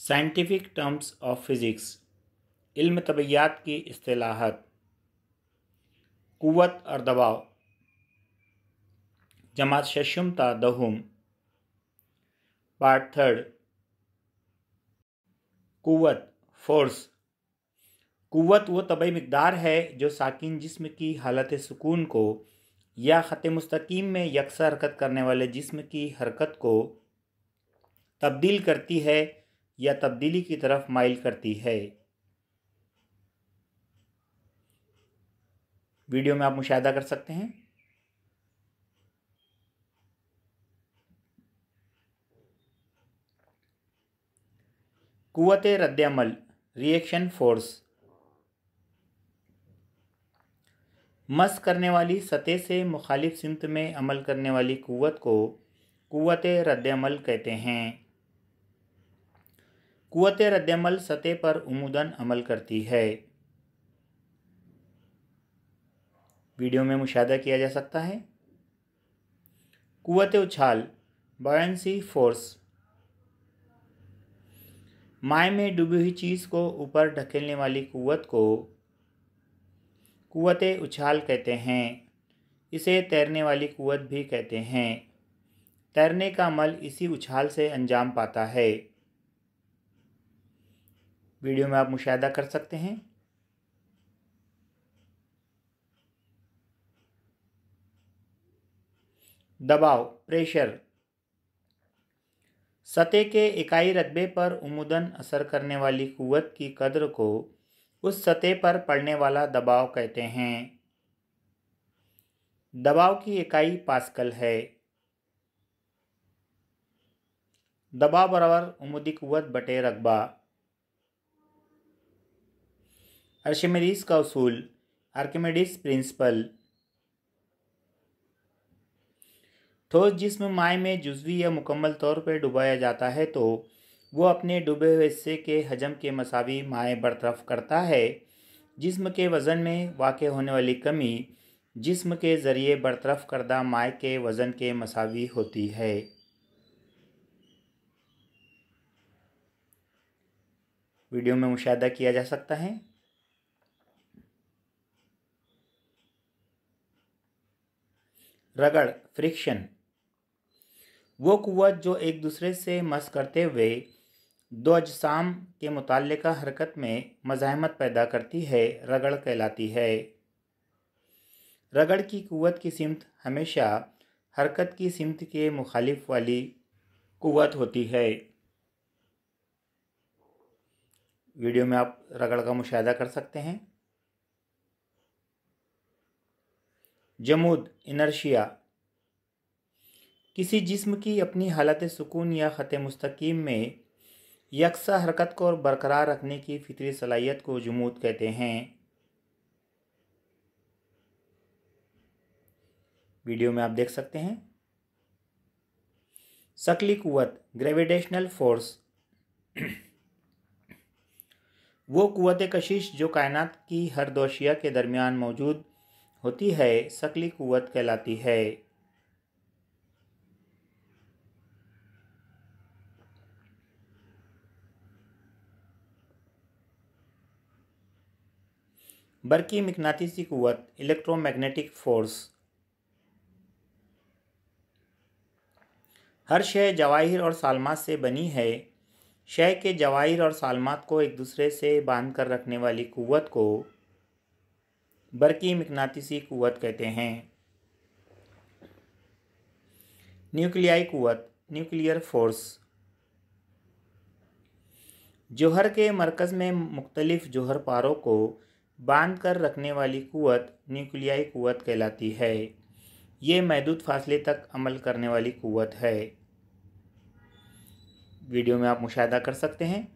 Scientific terms of physics, इल्म तबैयात की इस्तिलाहात। क़ुव्वत और दबाव, जमात शशम ता दहुम, पार्ट थर्ड। क़ुव्वत, फोर्स। क़ुव्वत वो तबई मिक़दार है जो साकिन जिस्म की हालत सुकून को या ख़त मुस्तकीम में यकसा हरकत करने वाले जिस्म की हरकत को तब्दील करती है या तब्दीली की तरफ माइल करती है। वीडियो में आप मुशाहिदा कर सकते हैं। क़ुव्वत रद्द-ए-अमल, रिएक्शन फोर्स। मस करने वाली सतह से मुखालिफ सिमत में अमल करने वाली क़ुव्वत को क़ुव्वत रद्द-ए-अमल कहते हैं। क़ुव्वत रद्द-ए-अमल सतह पर उमूदन अमल करती है। वीडियो में मुशाहिदा किया जा सकता है। क़ुव्वत उछाल, बॉयंसी फोर्स। माए में डूबी हुई चीज़ को ऊपर ढकेलने वाली क़ुव्वत को क़ुव्वत उछाल कहते हैं। इसे तैरने वाली क़ुव्वत भी कहते हैं। तैरने का अमल इसी उछाल से अंजाम पाता है। वीडियो में आप मुशाहिदा कर सकते हैं। दबाव, प्रेशर। सतह के इकाई रकबे पर उमूदन असर करने वाली क़ुव्वत की कद्र को उस सतह पर पड़ने वाला दबाव कहते हैं। दबाव की इकाई पास्कल है। दबाव बराबर उमूदी क़ुव्वत बटे रकबा। आर्किमिडीज का उसूल, आर्किमिडीज प्रिंसिपल। ठोस जिस्म माए में जुज़वी या मुकम्मल तौर पर डुबाया जाता है तो वो अपने डूबे हुए हिस्से के हजम के मसावी माए बरतरफ करता है। जिस्म के वज़न में वाक़ होने वाली कमी जिस्म के ज़रिए बरतरफ करदा माए के वज़न के मसावी होती है। वीडियो में मुशाहिदा किया जा सकता है। रगड़, फ्रिक्शन। वो क़ुव्वत जो एक दूसरे से मस करते हुए दो अजसाम के मुताल्लिक़ा हरकत में मज़ाहमत पैदा करती है, रगड़ कहलाती है। रगड़ की क़ुव्वत की सिमत हमेशा हरकत की सिमत के मुखालिफ वाली क़ुव्वत होती है। वीडियो में आप रगड़ का मुशाहिदा कर सकते हैं। जमूद, इनर्शिया। किसी जिस्म की अपनी हालत सुकून या ख़त मुस्तकीम में यकसा हरकत को बरकरार रखने की फितरी सलाहियत को जमूद कहते हैं। वीडियो में आप देख सकते हैं। सकली क़ुव्वत, ग्रेविटेशनल फोर्स। वो क़ुव्वत कशिश जो कायनात की हर दो अशिया के दरमियान मौजूद होती है, सकली क़ुव्वत कहलाती है। बरकी मिकनातीसी क़ुव्वत, इलेक्ट्रोमैग्नेटिक फोर्स। हर शय जवाहिर और सालमात से बनी है। शय के जवाहिर और सालमात को एक दूसरे से बांध कर रखने वाली क़ुव्वत को बरकी मिकनातीसी क़ुव्वत कहते हैं। न्यूक्लियाई क़ुव्वत, न्यूक्लियर फोर्स। जोहर के मरकज़ में मुख्तलिफ जोहर पारों को बांध कर रखने वाली क़ुव्वत न्यूक्लियाई क़ुव्वत कहलाती है। ये महदूद फासले तक अमल करने वाली क़ुव्वत है। वीडियो में आप मुशाहिदा कर सकते हैं।